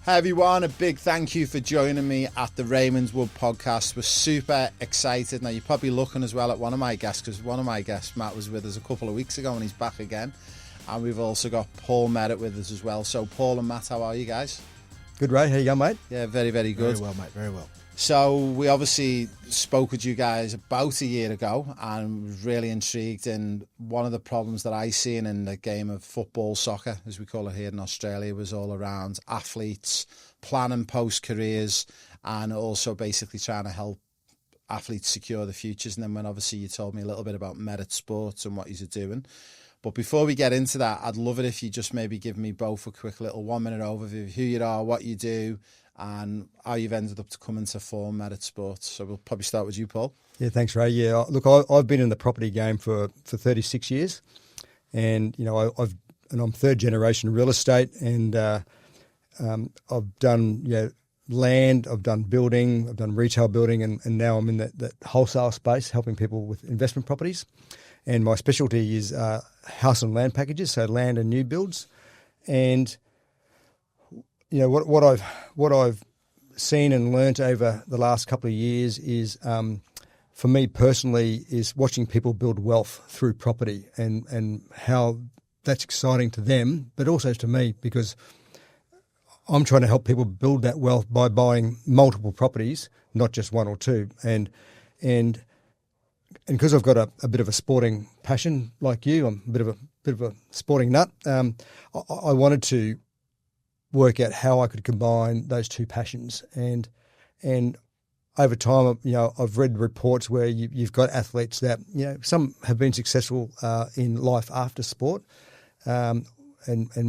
Hi everyone, a big thank you for joining me at the Ravenswood podcast. We're super excited. Now you're probably looking as well at one of my guests, because one of my guests, Matt, was with us a couple of weeks ago and he's back again. And we've also got Paul Merritt with us as well. So Paul and Matt, how are you guys? Good, Ray. How you going, mate? Yeah, very, very good. Very well, mate, very well. So we obviously spoke with you guys about a year ago and was really intrigued. And one of the problems that I seen in the game of football, soccer, as we call it here in Australia, was all around athletes, planning post-careers, and also basically trying to help athletes secure the futures. And then when obviously you told me a little bit about Merritt Sports and what you're doing. But before we get into that, I'd love it if you just maybe give me both a quick little 1 minute overview of who you are, what you do, and how you've ended up to come into form Merritt Sports. So we'll probably start with you, Paul. Yeah, thanks, Ray. Yeah, look, I've been in the property game for 36 years, and you know I'm third generation real estate, and I've done land, I've done building, I've done retail building, and now I'm in that wholesale space, helping people with investment properties. And my specialty is house and land packages, so land and new builds. And you know what I've seen and learnt over the last couple of years is, for me personally, is watching people build wealth through property, and how that's exciting to them, but also to me, because I'm trying to help people build that wealth by buying multiple properties, not just one or two. And because I've got a bit of a sporting passion like you, I'm a bit of a sporting nut. I wanted to work out how I could combine those two passions, and over time, I've read reports where you've got athletes that some have been successful in life after sport, and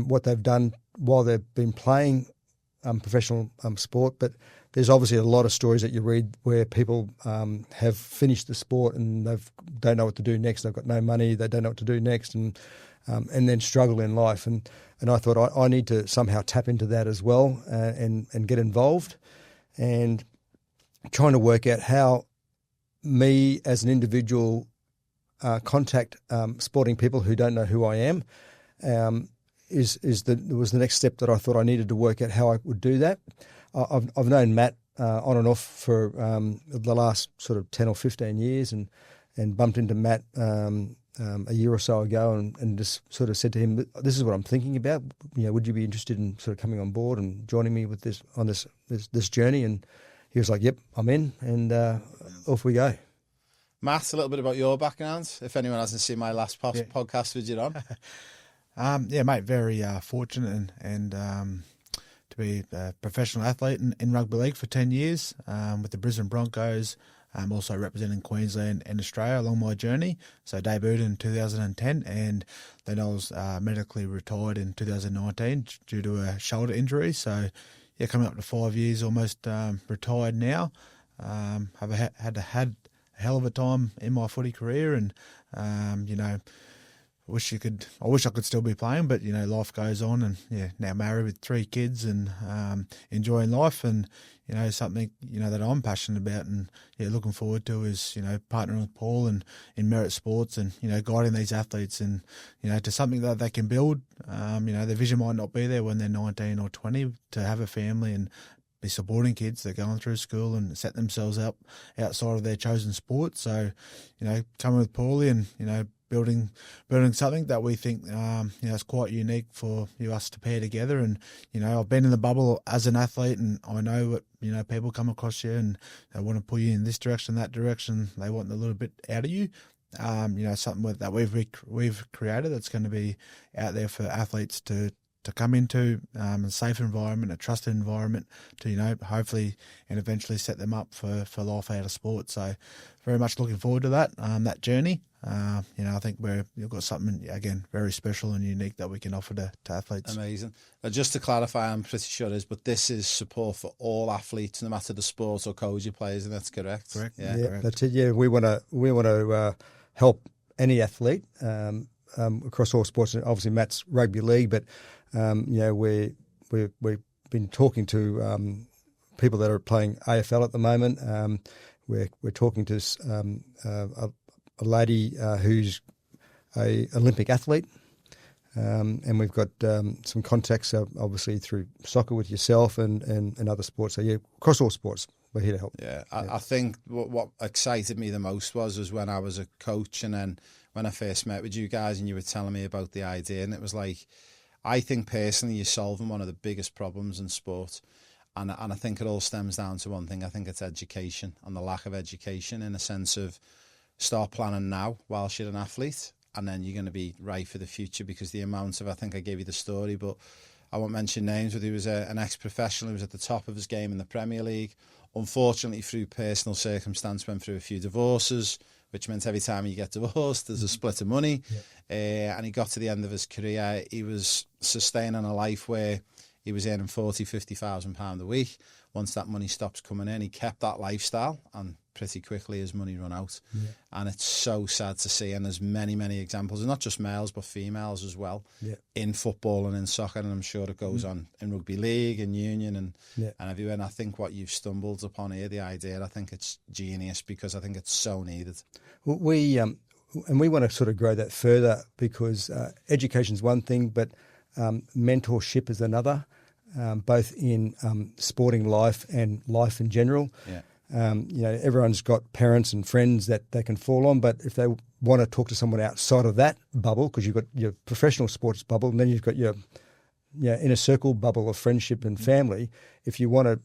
what they've done while they've been playing professional sport, but there's obviously a lot of stories that you read where people have finished the sport and they don't know what to do next. They've got no money, they don't know what to do next, and then struggle in life. And I thought I need to somehow tap into that as well, and get involved, and trying to work out how me as an individual contact sporting people who don't know who I am. Was the next step that I thought I needed to work out how I would do that. I've known Matt on and off for the last sort of 10 or 15 years, and bumped into Matt a year or so ago, and just sort of said to him, "This is what I'm thinking about. Would you be interested in sort of coming on board and joining me with this on this journey?" And he was like, "Yep, I'm in," and off we go. Matt, a little bit about your background, if anyone hasn't seen my last podcast with you on. Yeah, mate, very fortunate and to be a professional athlete in rugby league for 10 years with the Brisbane Broncos, also representing Queensland and Australia along my journey. So debuted in 2010, and then I was medically retired in 2019 due to a shoulder injury. So yeah, coming up to 5 years almost retired now. Have had a hell of a time in my footy career, and I wish I could still be playing, but life goes on, and now married with 3 kids and enjoying life, and something that I'm passionate about, and looking forward to is partnering with Paul and in Merritt Sports, and guiding these athletes, and to something that they can build. Their vision might not be there when they're 19 or 20 to have a family and be supporting kids that are going through school and set themselves up outside of their chosen sport. So coming with Paulie and building something that we think is quite unique for us to pair together. And I've been in the bubble as an athlete, and I know what people come across you and they want to pull you in this direction, that direction. They want a little bit out of you. Something that we've created that's going to be out there for athletes to come into, a safe environment, a trusted environment to hopefully and eventually set them up for life out of sport. So very much looking forward to that journey. I think you've got something, again, very special and unique that we can offer to athletes. Amazing. Just to clarify, I'm pretty sure it is, but this is support for all athletes, no matter the sport or code you play, and that's correct? Correct. Yeah, correct. That's it. Yeah, we want to help any athlete across all sports. Obviously, Matt's rugby league, but we've been talking to people that are playing AFL at the moment. We're talking to a lady who's a Olympic athlete. And we've got some contacts, obviously, through soccer with yourself and other sports. So, yeah, across all sports, we're here to help. Yeah, I think what excited me the most was when I was a coach, and then when I first met with you guys and you were telling me about the idea, and it was like, I think personally you're solving one of the biggest problems in sport. And I think it all stems down to one thing. I think it's education, and the lack of education, in a sense of start planning now whilst you're an athlete, and then you're going to be right for the future, because the amount of, I think I gave you the story, but I won't mention names, but he was an ex-professional who was at the top of his game in the Premier League. Unfortunately, through personal circumstance, went through a few divorces, which meant every time you get divorced, there's a split of money. Yeah. And he got to the end of his career. He was sustaining a life where he was earning £40,000-50,000 a week. Once that money stops coming in, he kept that lifestyle, and pretty quickly his money run out. Yeah. And it's so sad to see. And there's many, many examples, and not just males, but females as well, in football and in soccer. And I'm sure it goes on in rugby league and union and everywhere. And I think what you've stumbled upon here, the idea, I think it's genius, because I think it's so needed. Well, we want to sort of grow that further, because education is one thing, but mentorship is another, both in sporting life and life in general. Yeah. Everyone's got parents and friends that they can fall on, but if they want to talk to someone outside of that bubble, because you've got your professional sports bubble, and then you've got your inner circle bubble of friendship and family, if you want to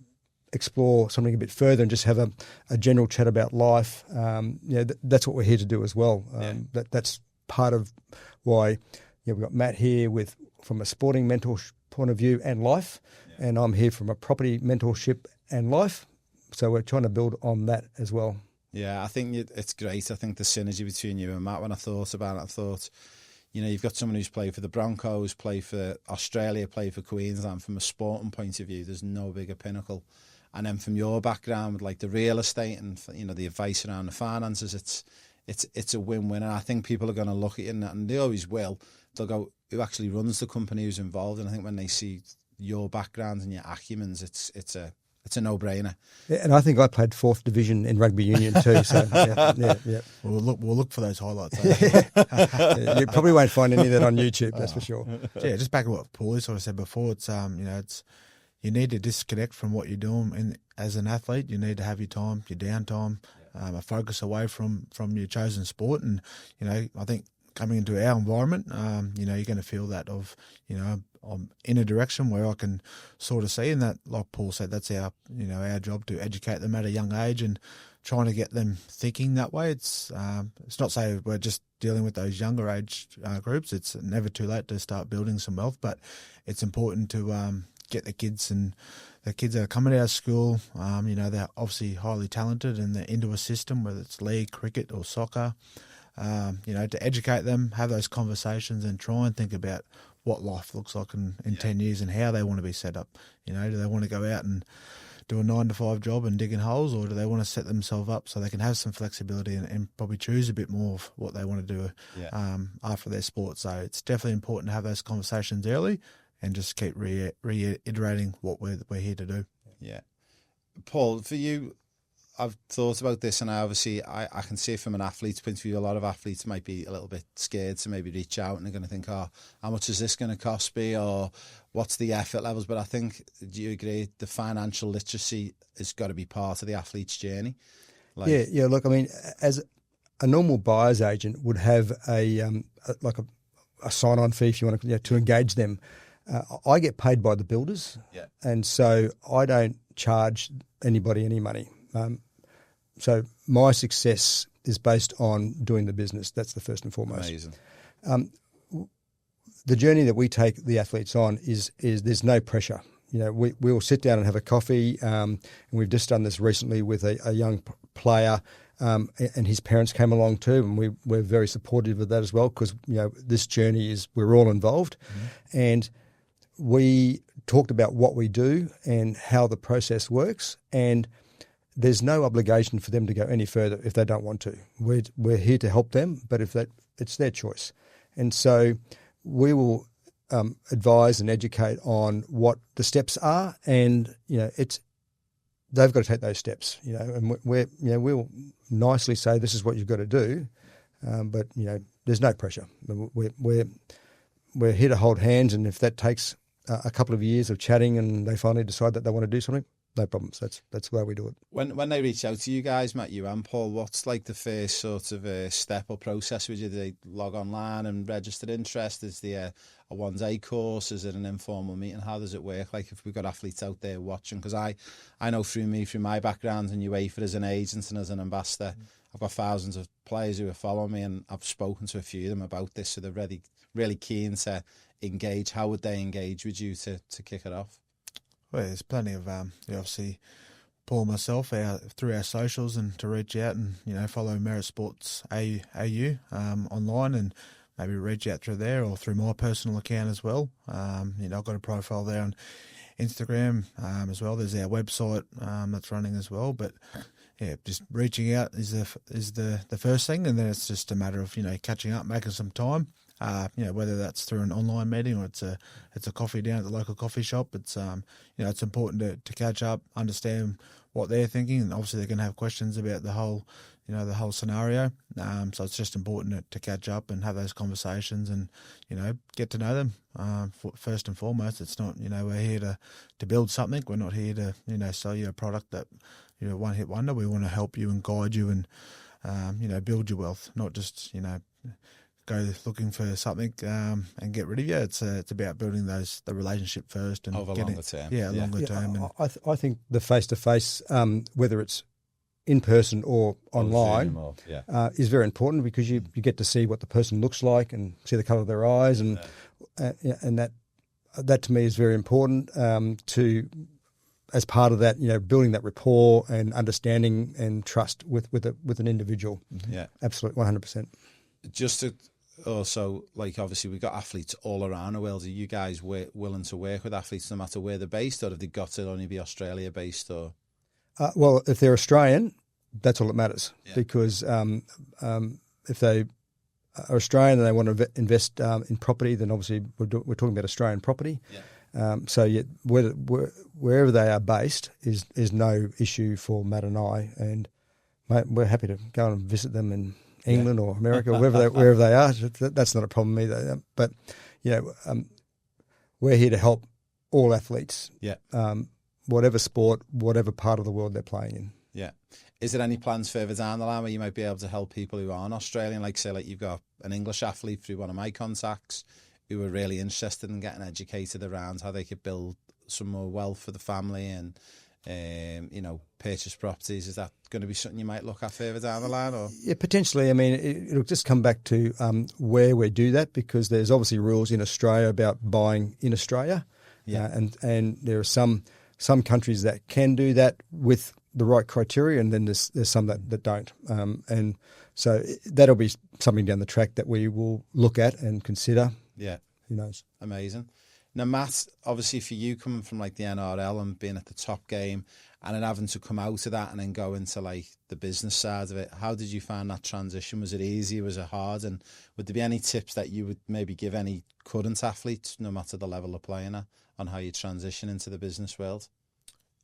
explore something a bit further and just have a general chat about life, that's what we're here to do as well. That's part of why we've got Matt here from a sporting mentor point of view and life, and I'm here from a property mentorship and life. So we're trying to build on that as well. Yeah, I think it's great. I think the synergy between you and Matt, when I thought about it, I thought, you've got someone who's played for the Broncos, played for Australia, played for Queensland. From a sporting point of view, there's no bigger pinnacle. And then from your background, with like the real estate and the advice around the finances, it's a win-win. And I think people are going to look at it, and they always will. They'll go, who actually runs the company, who's involved? And I think when they see your background and your acumens, it's a no-brainer. Yeah, and I think I played 4th division in rugby union too. So yeah. We'll look for those highlights. You probably won't find any of that on YouTube. That's for sure. Yeah, just back to what Paulie sort of said before. It's it's you need to disconnect from what you're doing, and as an athlete, you need to have your time, your downtime, a focus away from your chosen sport. And I think coming into our environment, you're going to feel that of I'm in a direction where I can sort of see, and that, like Paul said, that's our job, to educate them at a young age and trying to get them thinking that way. It's not say we're just dealing with those younger age groups. It's never too late to start building some wealth, but it's important to get the kids that are coming out of school. They're obviously highly talented and they're into a system, whether it's league, cricket or soccer. To educate them, have those conversations, and try and think about what life looks like in 10 years and how they want to be set up. Do they want to go out and do a 9-to-5 job and digging holes, or do they want to set themselves up so they can have some flexibility and probably choose a bit more of what they want to do after their sport? So it's definitely important to have those conversations early and just keep reiterating what we're here to do. Yeah. Paul, for you, I've thought about this, and I can see from an athlete's point of view, a lot of athletes might be a little bit scared to maybe reach out, and they're going to think, how much is this going to cost me, or what's the effort levels? But I think, do you agree, the financial literacy has got to be part of the athlete's journey? Yeah. Look, I mean, as a normal buyer's agent would have a sign-on fee, if you want to engage them. I get paid by the builders, and so I don't charge anybody any money. So my success is based on doing the business. That's the first and foremost. Amazing. The journey that we take the athletes on is there's no pressure. We'll sit down and have a coffee, and we've just done this recently with a young player, and his parents came along too, and we're very supportive of that as well, because this journey we're all involved, and we talked about what we do and how the process works, and there's no obligation for them to go any further if they don't want to. We're here to help them, but it's their choice. And so we will advise and educate on what the steps are, and they've got to take those steps. And we'll nicely say this is what you've got to do, but there's no pressure. we're here to hold hands, and if that takes a couple of years of chatting and they finally decide that they want to do something, no problems. That's the way we do it. When they reach out to you guys, Matt, you and Paul, what's like the first sort of step or process with you? Do they log online and register interest? Is there a one-day course? Is it an informal meeting? How does it work? Like if we've got athletes out there watching, because I know through my background in UEFA as an agent and as an ambassador, I've got thousands of players who are following me, and I've spoken to a few of them about this, so they're really keen to engage. How would they engage with you to kick it off? Well, there's plenty of obviously Paul and myself through our socials, and to reach out and follow Merritt Sports AU online, and maybe reach out through there or through my personal account as well. I've got a profile there on Instagram as well. There's our website that's running as well, but yeah, just reaching out is the first thing, and then it's just a matter of catching up, making some time. Whether that's through an online meeting or it's a coffee down at the local coffee shop. It's it's important to catch up, understand what they're thinking, and obviously they're going to have questions about the whole scenario. So it's just important to catch up and have those conversations and get to know them. First and foremost, it's not we're here to build something. We're not here to sell you a product that one hit wonder. We want to help you and guide you and build your wealth, not just go looking for something and get rid of you. It's about building the relationship first and over longer term. Longer term. And I think the face-to-face, whether it's in person or online, is very important, because you get to see what the person looks like and see the colour of their eyes, and that to me is very important to, as part of that, building that rapport and understanding and trust with an individual. Yeah, absolutely, 100%. Just to also, like, obviously we've got athletes all around the world. Are you guys willing to work with athletes no matter where they're based, or have they got to only be Australia based? Or well, if they're Australian, that's all that matters, because if they are Australian and they want to invest in property, then obviously we're talking about Australian property. So wherever they are based is no issue for Matt and I, and we're happy to go and visit them in England or America or wherever they are. That's not a problem either. But we're here to help all athletes. Whatever sport, whatever part of the world they're playing in. Yeah. Is there any plans further down the line where you might be able to help people who aren't Australian? Like, say, like you've got an English athlete through one of my contacts who are really interested in getting educated around how they could build some more wealth for the family and purchase properties. Is that going to be something you might look at further down the line? Or potentially. I mean, it'll just come back to where we do that, because there's obviously rules in Australia about buying in Australia, and there are some countries that can do that with the right criteria, and then there's some that don't. And so that'll be something down the track that we will look at and consider. Yeah, who knows? Amazing. Now, Matt, obviously for you coming from like the NRL and being at the top game and then having to come out of that and then go into like the business side of it, how did you find that transition? Was it easy? Was it hard? And would there be any tips that you would maybe give any current athletes, no matter the level of playing at, on how you transition into the business world?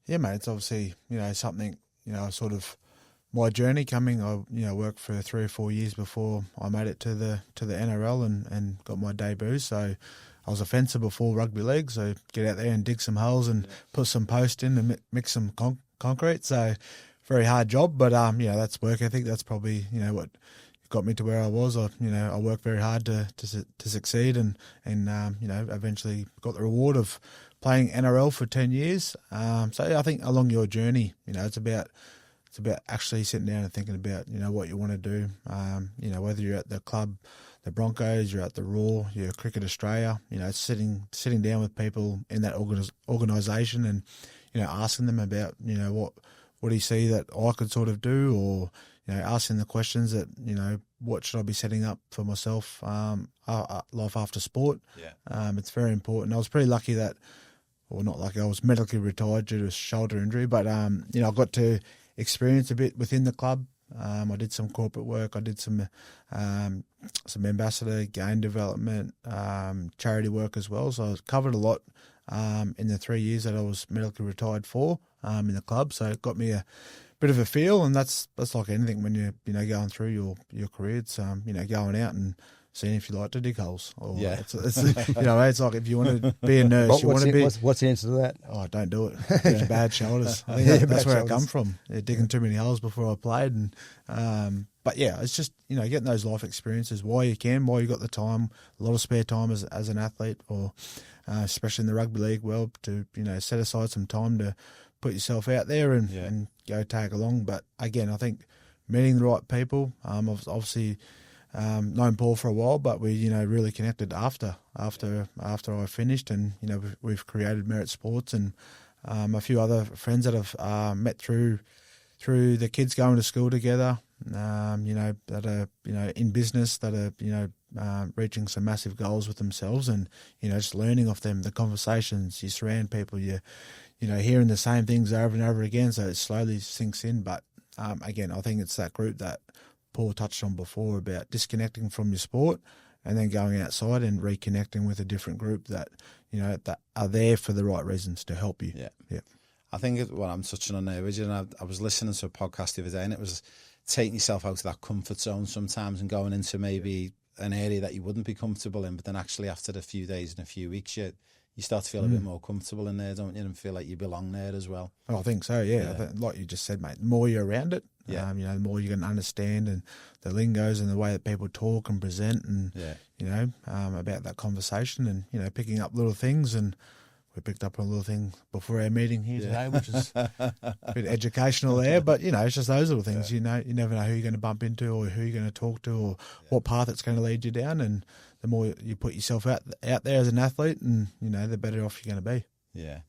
Yeah, mate, it's obviously, something, sort of my journey coming. I worked for 3 or 4 years before I made it to the NRL and got my debut. So I was a fencer before rugby league, so get out there and dig some holes and put some post in and mix some concrete. So very hard job, but that's work ethic. That's probably what got me to where I was. I worked very hard to succeed and eventually got the reward of playing NRL for 10 years. So I think along your journey, it's about actually sitting down and thinking about what you want to do. Whether you're at the club, the Broncos, you're at the Raw, you're Cricket Australia, sitting down with people in that organisation and, asking them about, what do you see that I could sort of do, or, asking the questions that, what should I be setting up for myself, life after sport. It's very important. I was pretty lucky that, or not lucky, I was medically retired due to a shoulder injury, but, I got to experience a bit within the club. I did some corporate work. I did some ambassador, game development, charity work as well. So I covered a lot in the 3 years that I was medically retired for in the club. So it got me a bit of a feel, and that's like anything when you're going through your career. It's going out and seeing if you like to dig holes. Or Yeah. it's it's like if you want to be a nurse, you want to be. What's the answer to that? Oh, don't do it. It's bad shoulders. I think that's where shoulders. I come from. Digging too many holes before I played, and but yeah, it's just getting those life experiences while you can, while you got the time, a lot of spare time as an athlete, or especially in the rugby league world, to set aside some time to put yourself out there and go tag along. But again, I think meeting the right people. I've obviously known Paul for a while, but we really connected after I finished, and we've created Merritt Sports, and a few other friends that I've met through the kids going to school together. That are in business, that are reaching some massive goals with themselves, and just learning off them, the conversations. You surround people, you're hearing the same things over and over again, so it slowly sinks in. But again, I think it's that group that Paul touched on before about disconnecting from your sport and then going outside and reconnecting with a different group that that are there for the right reasons to help you. Yeah. I think what I'm touching on there is, I was listening to a podcast the other day, and it was taking yourself out of that comfort zone sometimes and going into maybe an area that you wouldn't be comfortable in, but then actually after a few days and a few weeks, you start to feel a bit more comfortable in there, don't you, and feel like you belong there as well. Oh, I think so, yeah. I think, like you just said, mate, the more you're around it, the more you're going to understand, and the lingos and the way that people talk and present, and about that conversation, and picking up little things. And we picked up a little thing before our meeting here today, which is a bit educational there. But, it's just those little things. You never know who you're going to bump into, or who you're going to talk to, or what path it's going to lead you down. And the more you put yourself out there as an athlete, and, the better off you're going to be. Yeah.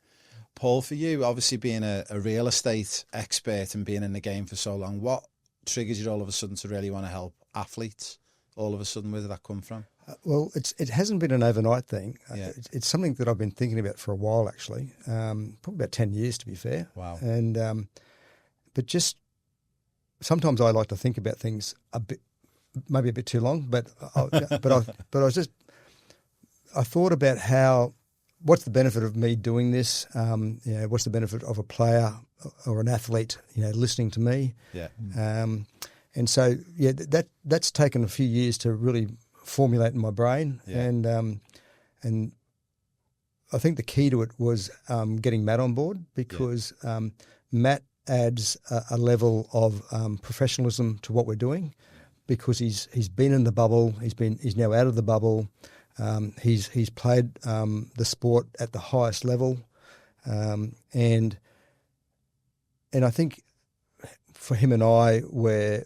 Paul, for you, obviously being a real estate expert and being in the game for so long, what triggered you all of a sudden to really want to help athletes all of a sudden? Where did that come from? Well, it hasn't been an overnight thing. Yeah. It's something that I've been thinking about for a while, actually, probably about 10 years, to be fair. Wow. And but just sometimes I like to think about things maybe a bit too long. But I thought about what's the benefit of me doing this? What's the benefit of a player or an athlete, listening to me? Yeah. And so that's taken a few years to really formulate in my brain, and I think the key to it was getting Matt on board, because Matt adds a level of professionalism to what we're doing, because he's been in the bubble, he's now out of the bubble, he's played the sport at the highest level, and I think for him and I, where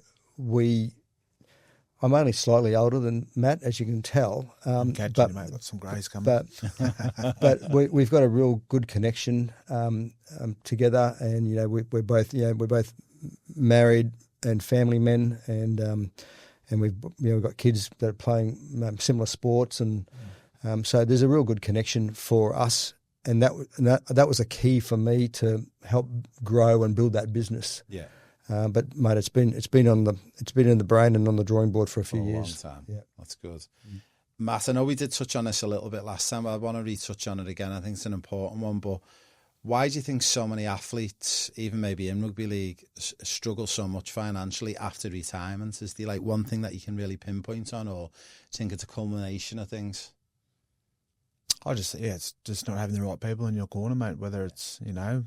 I'm only slightly older than Matt, as you can tell. Mate, got some greys coming. But we've got a real good connection together, and we're both married and family men, and we've got kids that are playing similar sports, and so there's a real good connection for us, and that was a key for me to help grow and build that business. Yeah. But mate, it's been in the brain and on the drawing board for a few years. Long time. Yeah, that's good. Matt, I know we did touch on this a little bit last time. I want to retouch on it again. I think it's an important one. But why do you think so many athletes, even maybe in rugby league, struggle so much financially after retirement? Is there one thing that you can really pinpoint on, or do you think it's a culmination of things? It's just not having the right people in your corner, mate. Whether it's whether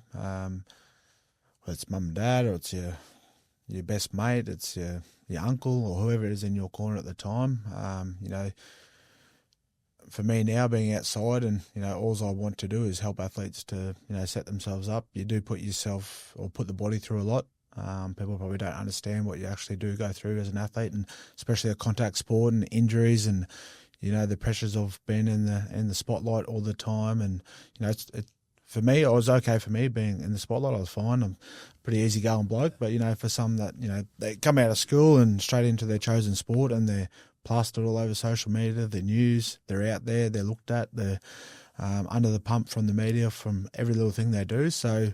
it's mum and dad, or it's your best mate, it's your uncle, or whoever it is in your corner at the time. For me now, being outside, and all I want to do is help athletes to set themselves up. You do put yourself, or put the body through a lot. People probably don't understand what you actually do go through as an athlete, and especially a contact sport, and injuries, and the pressures of being in the spotlight all the time. And for me, it was okay for me being in the spotlight. I was fine. I'm a pretty easygoing bloke. But, for some that, they come out of school and straight into their chosen sport, and they're plastered all over social media, the news, they're out there, they're looked at, they're under the pump from the media, from every little thing they do. So,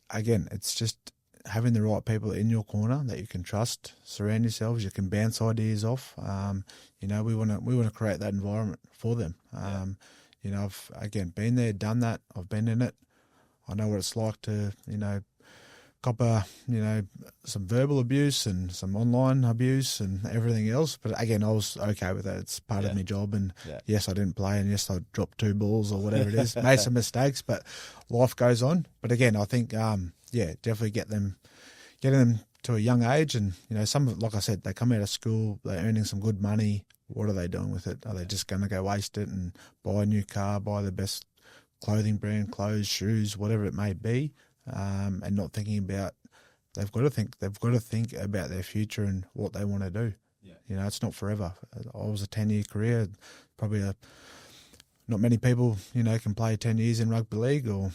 again, it's just having the right people in your corner that you can trust, surround yourselves, you can bounce ideas off. We want to create that environment for them. I've, again, been there, done that. I've been in it. I know what it's like to, copper, some verbal abuse and some online abuse and everything else. But again, I was okay with that. It's part of my job. And yes, I didn't play, and yes, I dropped 2 balls or whatever it is. Made some mistakes, but life goes on. But again, I think, definitely getting them to a young age. And, some, like I said, they come out of school, they're earning some good money. What are they doing with it? Are they just going to go waste it and buy a new car, buy the best clothing brand, clothes, shoes, whatever it may be, and not thinking about, they've got to think about their future and what they want to do. Yeah. It's not forever. I was a 10-year career, probably not many people, can play 10 years in rugby league, or,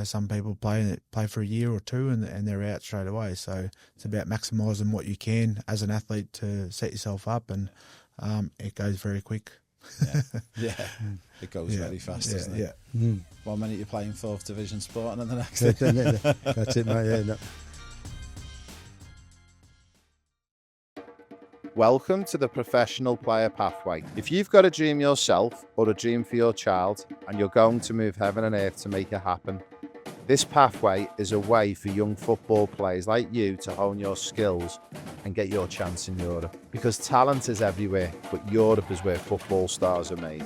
some people play for a year or two and they're out straight away. So it's about maximising what you can as an athlete to set yourself up, and it goes very quick. It goes very fast, doesn't it? Yeah. Mm. 1 minute you're playing 4th division sport, and then the next That's it, mate. Yeah. No. Welcome to the Professional Player Pathway. If you've got a dream yourself or a dream for your child, and you're going to move heaven and earth to make it happen, this pathway is a way for young football players like you to hone your skills and get your chance in Europe. Because talent is everywhere, but Europe is where football stars are made.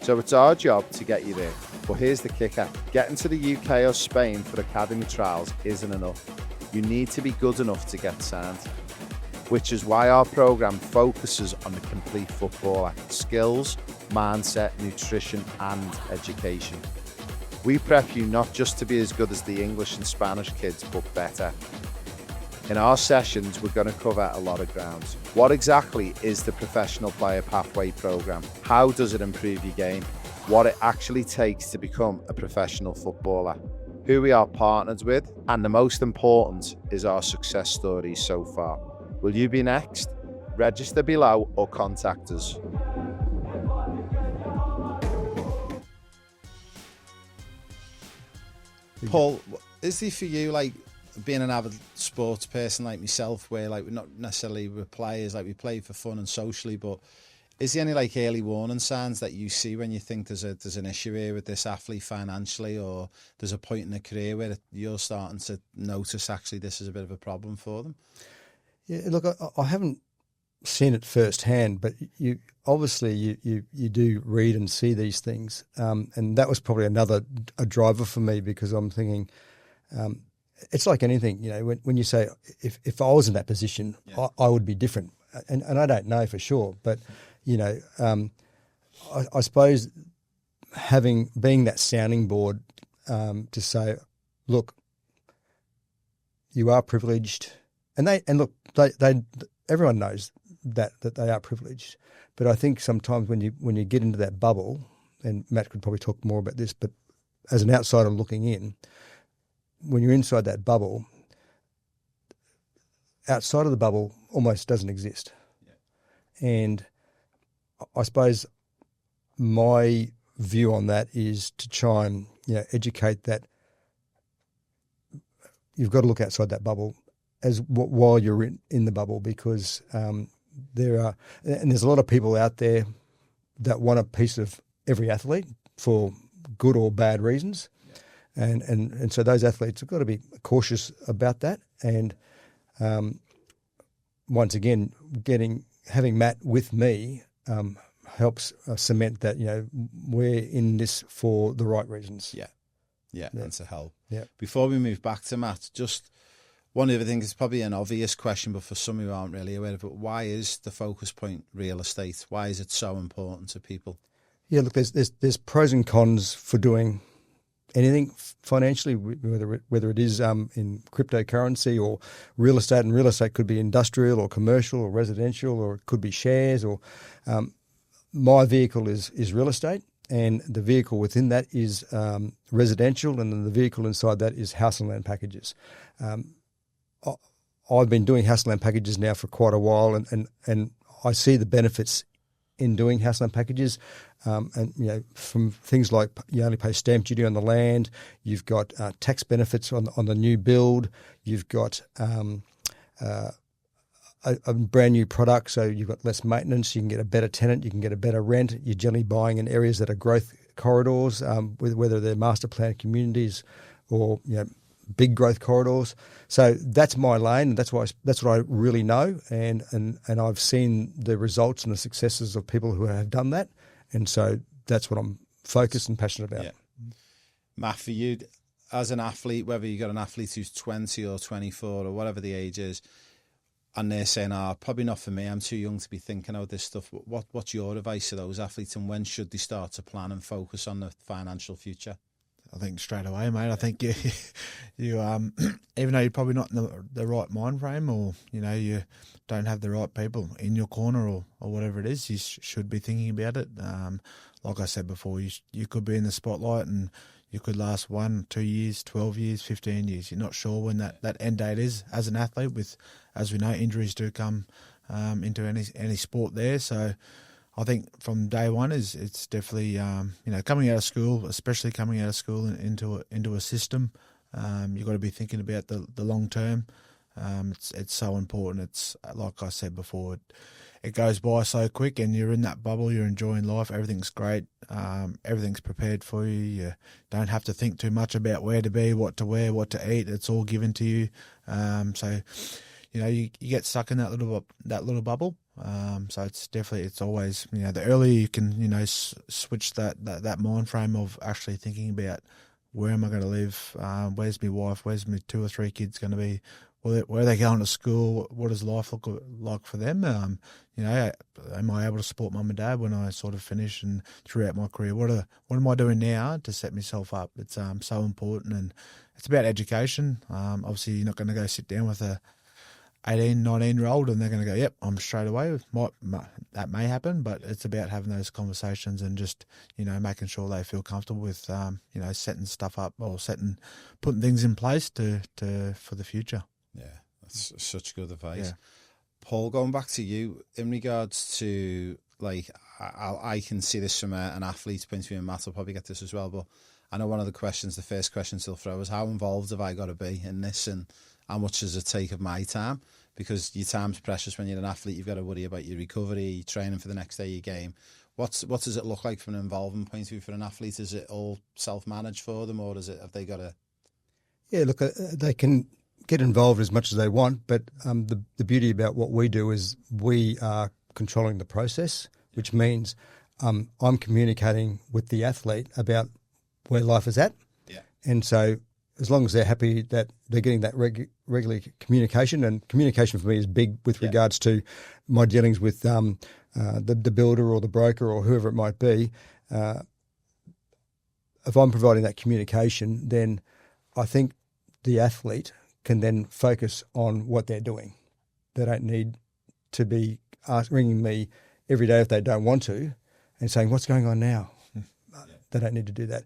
So it's our job to get you there. But here's the kicker. Getting to the UK or Spain for academy trials isn't enough. You need to be good enough to get signed. Which is why our programme focuses on the complete footballer: skills, mindset, nutrition and education. We prep you not just to be as good as the English and Spanish kids, but better. In our sessions, we're going to cover a lot of ground. What exactly is the Professional Player Pathway programme? How does it improve your game? What it actually takes to become a professional footballer? Who we are partnered with? And the most important is our success stories so far. Will you be next? Register below or contact us. Paul, is there for you, like, being an avid sports person like myself, where like we're not necessarily with players, like we play for fun and socially, but is there any like early warning signs that you see when you think there's an issue here with this athlete financially, or there's a point in the career where you're starting to notice actually this is a bit of a problem for them? Yeah, look, I haven't seen it firsthand, but you do read and see these things, and that was probably a driver for me, because I'm thinking, it's like anything, when you say, if I was in that position, I would be different, and I don't know for sure, but I suppose being that sounding board to say, look, you are privileged, and everyone knows that they are privileged, but I think sometimes when you get into that bubble, and Matt could probably talk more about this, but as an outsider looking in, when you're inside that bubble, outside of the bubble almost doesn't exist. Yeah. And I suppose my view on that is to try and educate that you've got to look outside that bubble while you're in the bubble, because there's a lot of people out there that want a piece of every athlete for good or bad reasons. And so those athletes have got to be cautious about that. And once again, having Matt with me helps cement that we're in this for the right reasons. Yeah, and to help. Yeah. Before we move back to Matt, just one other thing is probably an obvious question, but for some who aren't really aware of it, why is the focus point real estate? Why is it so important to people? Yeah, look, there's pros and cons for doing anything financially, whether it is in cryptocurrency or real estate, and real estate could be industrial or commercial or residential, or it could be shares, or my vehicle is real estate, and the vehicle within that is residential, and then the vehicle inside that is house and land packages. I've been doing house and land packages now for quite a while, and I see the benefits in doing house and land packages. And from things like you only pay stamp duty on the land, you've got tax benefits on the new build, you've got a brand new product, so you've got less maintenance, you can get a better tenant, you can get a better rent. You're generally buying in areas that are growth corridors, whether they're master plan communities or big growth corridors. So that's my lane. That's what I really know, and I've seen the results and the successes of people who have done that, and so that's what I'm focused and passionate about. Yeah. Matt, for you, as an athlete, whether you got an athlete who's 20 or 24 or whatever the age is, and they're saying, probably not for me, I'm too young to be thinking about this stuff. What's your advice to those athletes, and when should they start to plan and focus on the financial future? I think straight away, mate. I think you even though you're probably not in the right mind frame, or you don't have the right people in your corner, or whatever it is, you should be thinking about it. Like I said before, you could be in the spotlight and you could last 1, 2 years, 12 years, 15 years. You're not sure when that end date is as an athlete. With, as we know, injuries do come into any sport there. So I think from day one it's definitely coming out of school, especially coming out of school into a system. You've got to be thinking about the long term. It's so important. It's like I said before, it goes by so quick, and you're in that bubble. You're enjoying life. Everything's great. Everything's prepared for you. You don't have to think too much about where to be, what to wear, what to eat. It's all given to you. So you get stuck in that little bubble. So it's always, the earlier you can, switch that mind frame of actually thinking about where am I going to live? Where's my wife? Where's my 2 or 3 kids going to be? Where are they going to school? What does life look like for them? Am I able to support mum and dad when I sort of finish and throughout my career? What am I doing now to set myself up? It's so important, and it's about education. Obviously, you're not going to go sit down with a 18, 19-year-old and they're going to go, yep, I'm straight away. That may happen, but it's about having those conversations and just, making sure they feel comfortable with, setting stuff up or putting things in place for the future. Yeah, that's such good advice. Yeah. Paul, going back to you, in regards to, like, I can see this from an athlete's point of view, and Matt will probably get this as well, but I know one of the first questions he'll throw is, how involved have I got to be in this, and how much does it take of my time? Because your time's precious when you're an athlete. You've got to worry about your recovery, training for the next day of your game. What does it look like from an involvement point of view for an athlete? Is it all self-managed for them, or have they got to... Yeah, look, they can get involved as much as they want, but the beauty about what we do is we are controlling the process, which means I'm communicating with the athlete about where life is at. Yeah. And so as long as they're happy that they're getting that regular communication, and communication for me is big with regards to my dealings with the builder or the broker or whoever it might be. If I'm providing that communication, then I think the athlete can then focus on what they're doing. They don't need to be ringing me every day if they don't want to and saying, what's going on now? They don't need to do that.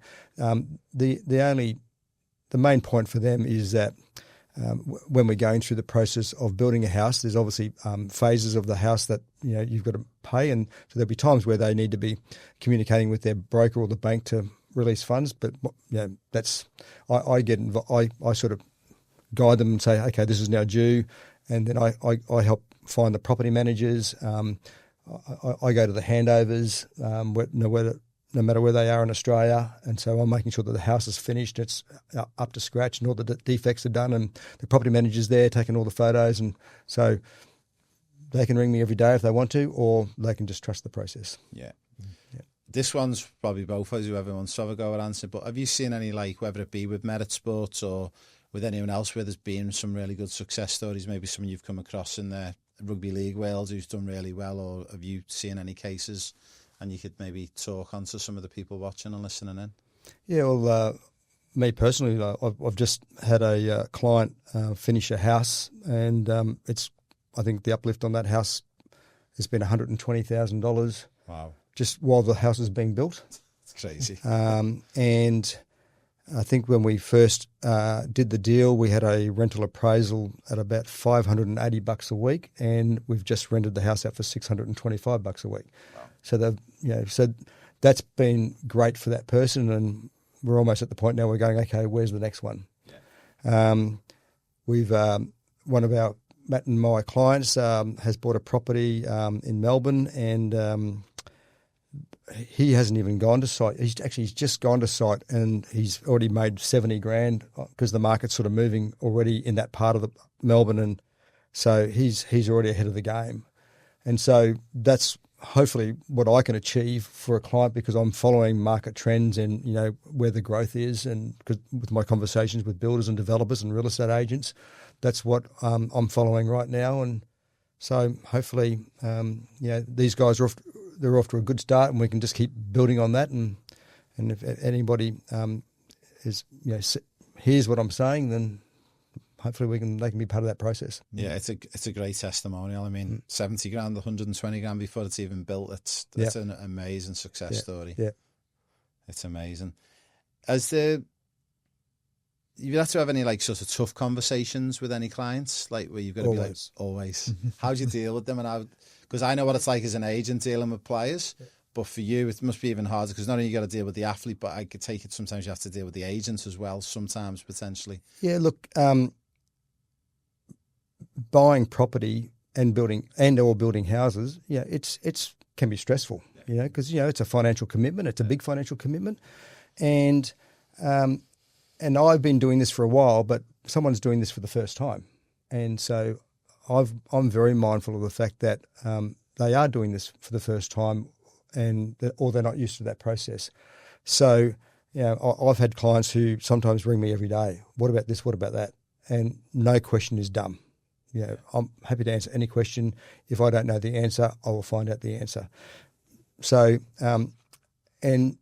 The main point for them is that when we're going through the process of building a house, there's obviously phases of the house that you've got to pay, and so there'll be times where they need to be communicating with their broker or the bank to release funds. But that's I get involved. I sort of guide them and say, okay, this is now due, and then I help find the property managers. I go to the handovers, no matter where they are in Australia, and so I'm making sure that the house is finished, it's up to scratch, and all the defects are done, and the property manager's there taking all the photos, and so they can ring me every day if they want to, or they can just trust the process. Yeah. This one's probably both of us, whoever wants to have a go at answer, but have you seen any, like, whether it be with Merritt Sports or with anyone else, where there's been some really good success stories, maybe someone you've come across in the Rugby League Wales who's done really well, or have you seen any cases and you could maybe talk on to some of the people watching and listening in? Yeah, well, me personally, I've just had a client finish a house, and I think the uplift on that house has been $120,000. Wow. Just while the house is being built. It's crazy. And I think when we first did the deal, we had a rental appraisal at about $580 a week, and we've just rented the house out for $625 a week. Wow. So so that's been great for that person, and we're almost at the point now we're going, okay, where's the next one? Yeah. We've one of our Matt and my clients has bought a property in Melbourne, and he hasn't even gone to site. He's just gone to site, and he's already made 70 grand because the market's sort of moving already in that part of Melbourne, and so he's already ahead of the game. And so that's hopefully what I can achieve for a client, because I'm following market trends and, you know, where the growth is, and because with my conversations with builders and developers and real estate agents, that's what I'm following right now. And so hopefully, these guys are off to a good start, and we can just keep building on that. And if anybody hears what I'm saying, then hopefully they can be part of that process. Yeah, it's a great testimonial. I mean, 70 grand, 120 grand before it's even built. That's an amazing success story. Yeah, it's amazing. You have to have any like sort of tough conversations with any clients, like where you've got to be like always. How do you deal with them? And because I know what it's like as an agent dealing with players, but for you it must be even harder, because not only you got to deal with the athlete, but I could take it sometimes you have to deal with the agents as well. Sometimes potentially. Yeah, look. Buying property and building houses, it's can be stressful, because it's a financial commitment. It's a big financial commitment, and I've been doing this for a while, but someone's doing this for the first time, and so I'm very mindful of the fact that they are doing this for the first time, or they're not used to that process. So I've had clients who sometimes ring me every day. What about this? What about that? And no question is dumb. I'm happy to answer any question. If I don't know the answer, I will find out the answer. So, and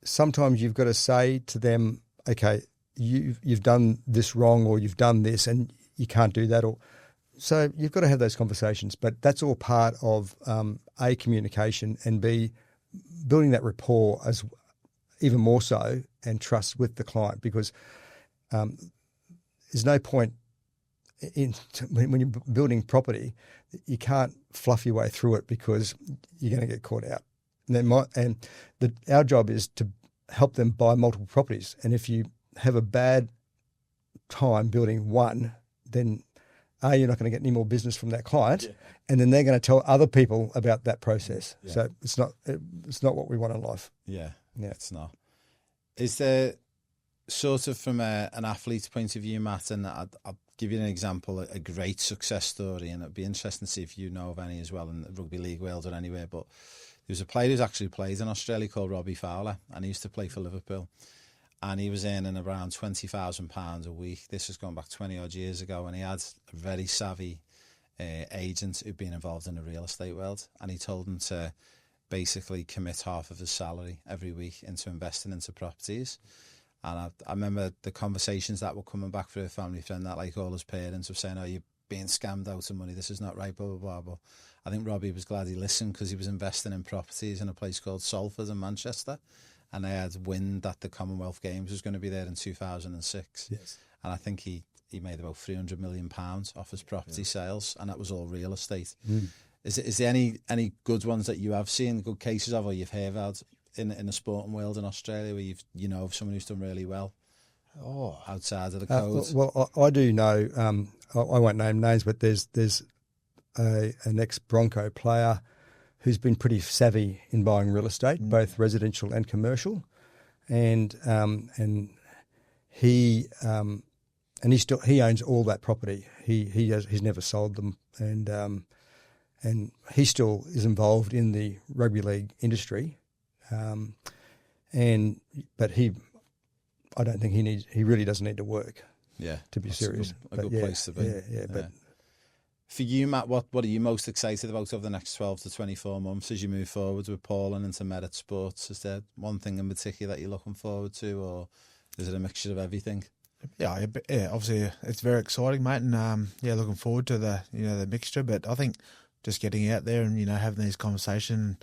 sometimes you've got to say to them, okay, you've done this wrong, or you've done this and you can't do that. So you've got to have those conversations, but that's all part of A, communication, and B, building that rapport as even more so, and trust with the client, because there's no point when you're building property, you can't fluff your way through it, because you're going to get caught out. Our job is to help them buy multiple properties. And if you have a bad time building one, then you're not going to get any more business from that client, and then they're going to tell other people about that process. Yeah. So it's not what we want in life. Yeah, it's not. Is there sort of from an athlete's point of view, Matt, and I'll give you an example, a great success story, and it'd be interesting to see if you know of any as well in the Rugby League world or anywhere. But there was a player who's actually played in Australia called Robbie Fowler, and he used to play for Liverpool, and he was earning around £20,000 a week. This was going back 20 odd years ago, and he had a very savvy agent who'd been involved in the real estate world, and he told him to basically commit half of his salary every week into investing into properties. And I remember the conversations that were coming back for a family friend, that like all his parents were saying, "Oh, you're being scammed out of money. This is not right." Blah blah blah. But I think Robbie was glad he listened, because he was investing in properties in a place called Salford in Manchester, and they had wind that the Commonwealth Games was going to be there in 2006. Yes. And I think he made about £300 million off his property sales, and that was all real estate. Is there any good ones that you have seen, good cases of, or you've heard about in the sporting world in Australia, where you know of someone who's done really well outside of the code? Well, I do know. I won't name names, but there's an ex-Bronco player who's been pretty savvy in buying real estate, both residential and commercial, and he owns all that property. He's never sold them, and he still is involved in the rugby league industry. But I don't think he really doesn't need to work. Yeah, to be serious. A good place to be. Yeah. But for you, Matt, what are you most excited about over the next 12 to 24 months as you move forward with Paul and into Merritt Sports? Is there one thing in particular that you're looking forward to, or is it a mixture of everything? Yeah, obviously it's very exciting, mate, and looking forward to the mixture. But I think just getting out there and having these conversations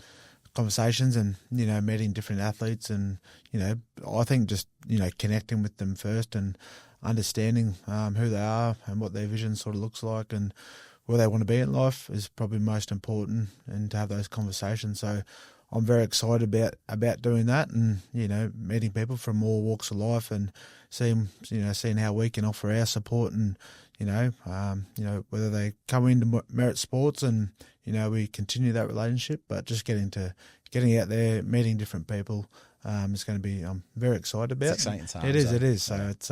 and meeting different athletes, and I think just connecting with them first and understanding who they are and what their vision sort of looks like and where they want to be in life is probably most important, and to have those conversations. So I'm very excited about doing that, and meeting people from all walks of life and seeing how we can offer our support, and whether they come into Merritt Sports and we continue that relationship, but just getting out there, meeting different people is going to be I'm very excited about. It's exciting times. It is. So it's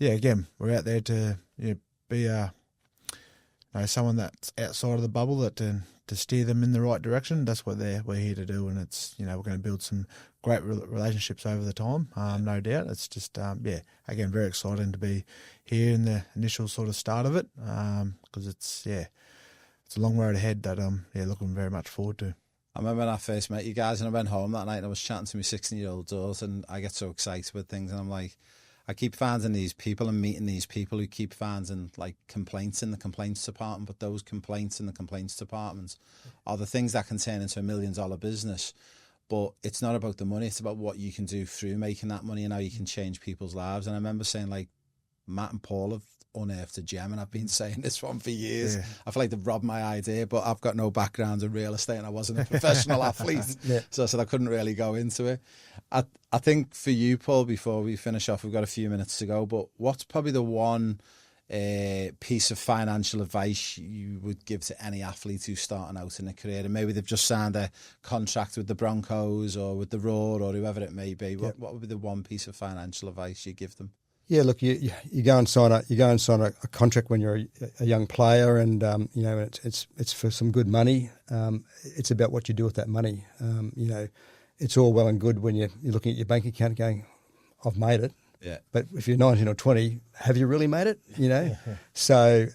again, we're out there to be someone that's outside of the bubble that to steer them in the right direction. That's what we're here to do, and it's we're going to build some great relationships over the time, no doubt. It's just again, very exciting to be here in the initial sort of start of it, because it's a long road ahead that I'm looking very much forward to. I remember when I first met you guys and I went home that night and I was chatting to my 16-year-old daughter, and I get so excited with things, and I'm like, I keep finding these people and meeting these people who keep finding like complaints in the complaints department, but those complaints in the complaints departments are the things that can turn into $1 million business. But it's not about the money, it's about what you can do through making that money and how you can change people's lives. And I remember saying, like, Matt and Paul have unearthed a gem, and I've been saying this one for years. Yeah. I feel like they've robbed my idea, but I've got no background in real estate and I wasn't a professional athlete. Yeah. So I said I couldn't really go into it. I think for you, Paul, before we finish off, we've got a few minutes to go, but what's probably the one piece of financial advice you would give to any athlete who's starting out in a career, and maybe they've just signed a contract with the Broncos or with the Roar or whoever it may be? What would be the one piece of financial advice you give them? Yeah, look, you go and sign a contract when you're a young player, and it's for some good money. It's about what you do with that money. It's all well and good when you're looking at your bank account going, I've made it. Yeah. But if you're 19 or 20, have you really made it? So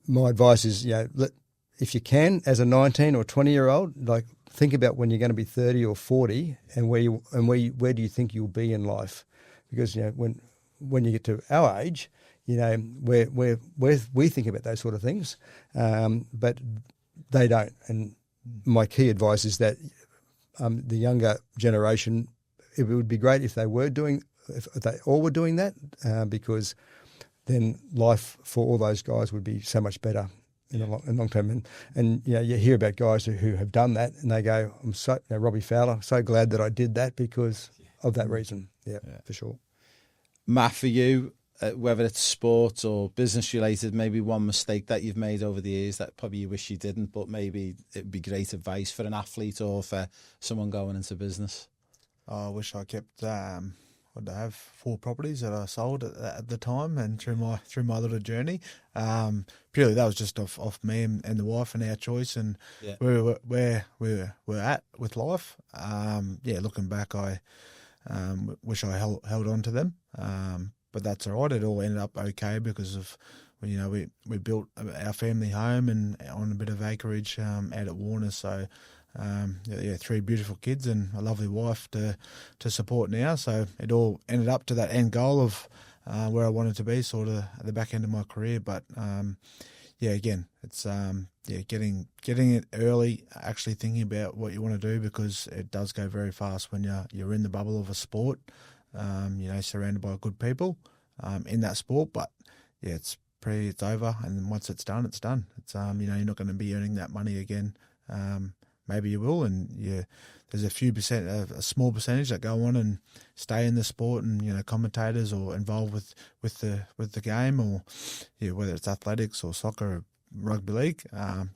my advice is, if you can, as a 19 or 20-year-old, like, think about when you're going to be 30 or 40, and where do you think you'll be in life? Because when you get to our age, we think about those sort of things, but they don't. And my key advice is that the younger generation, it would be great if they all were doing that, because then life for all those guys would be so much better in the long term. And you hear about guys who have done that, and they go, "I'm so Robbie Fowler, so glad that I did that because of that reason." Yeah, for sure. Matt, for you, whether it's sports or business related, maybe one mistake that you've made over the years that probably you wish you didn't, but maybe it'd be great advice for an athlete or for someone going into business? I wish I kept. I have 4 properties that I sold at the time, and through my little journey. Purely that was just off me and the wife and our choice, and where we're at with life. Looking back, I wish I held on to them, but that's all right. It all ended up okay because of we built our family home and on a bit of acreage out at Warner. So 3 beautiful kids and a lovely wife to support now. So it all ended up to that end goal of where I wanted to be, sort of at the back end of my career. But again, it's getting it early, actually thinking about what you want to do, because it does go very fast when you're in the bubble of a sport, surrounded by good people in that sport. But it's over, and once it's done, it's done. It's you're not going to be earning that money again. Maybe you will, and there's a small percentage that go on and stay in the sport, and commentators or involved with the game, or whether it's athletics or soccer or rugby league.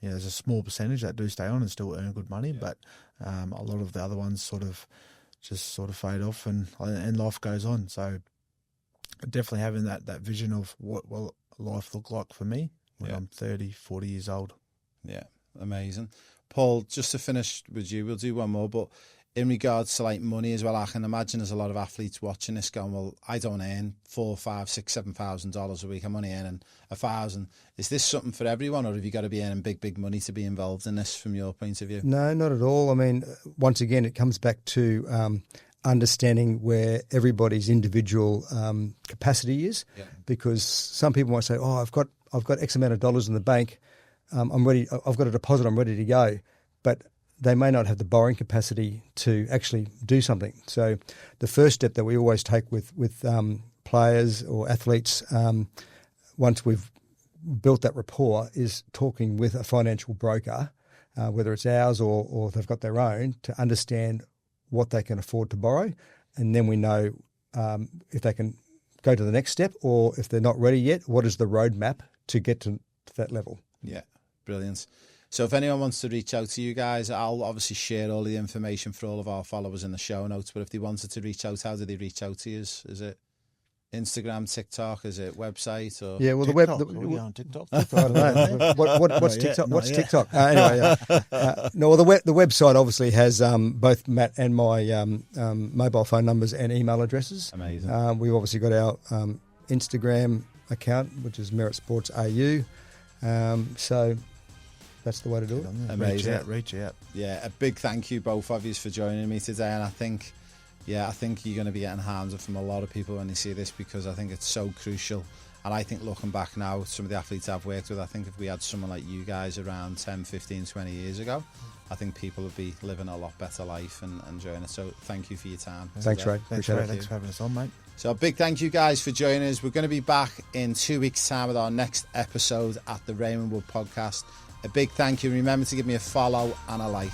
There's a small percentage that do stay on and still earn good money, but a lot of the other ones sort of fade off, and life goes on. So definitely having that vision of what will life look like for me when I'm 30, 40 years old. Yeah, amazing. Paul, just to finish with you, we'll do one more, but in regards to like money as well, I can imagine there's a lot of athletes watching this going, well, I don't earn $4,000, $5,000, $6,000, $7,000 a week. I'm only earning $1,000. Is this something for everyone, or have you got to be earning big money to be involved in this from your point of view? No, not at all. I mean, once again, it comes back to understanding where everybody's individual capacity is, because some people might say, "Oh, I've got X amount of dollars in the bank. I'm ready. I've got a deposit. I'm ready to go," but they may not have the borrowing capacity to actually do something. So, the first step that we always take with players or athletes, once we've built that rapport, is talking with a financial broker whether it's ours or they've got their own, to understand what they can afford to borrow, and then we know if they can go to the next step, or if they're not ready yet, what is the roadmap to get to that level. Yeah, brilliant. So if anyone wants to reach out to you guys, I'll obviously share all the information for all of our followers in the show notes, but if they wanted to reach out, how do they reach out to you? Is it Instagram, TikTok? Is it website? Or Yeah, well, TikTok. the web. Are we on TikTok? I don't know. What's Not yet, TikTok? not What's yet. TikTok? Anyway, no. Well, the website obviously has both Matt and my mobile phone numbers and email addresses. Amazing. We've obviously got our Instagram account, which is Merritt Sports AU. So that's the way to do it. Amazing. Reach out. Yeah, a big thank you both of you for joining me today, and I think you're going to be getting hands up from a lot of people when they see this, because I think it's so crucial. And I think looking back now, some of the athletes I've worked with, I think if we had someone like you guys around 10, 15, 20 years ago, I think people would be living a lot better life and enjoying it. So thank you for your time. Thanks, Ray. Thanks, Appreciate Ray. it. Thanks for having us on, mate. So a big thank you guys for joining us. We're going to be back in 2 weeks' time with our next episode at the Raymond Wood Podcast. A big thank you. Remember to give me a follow and a like.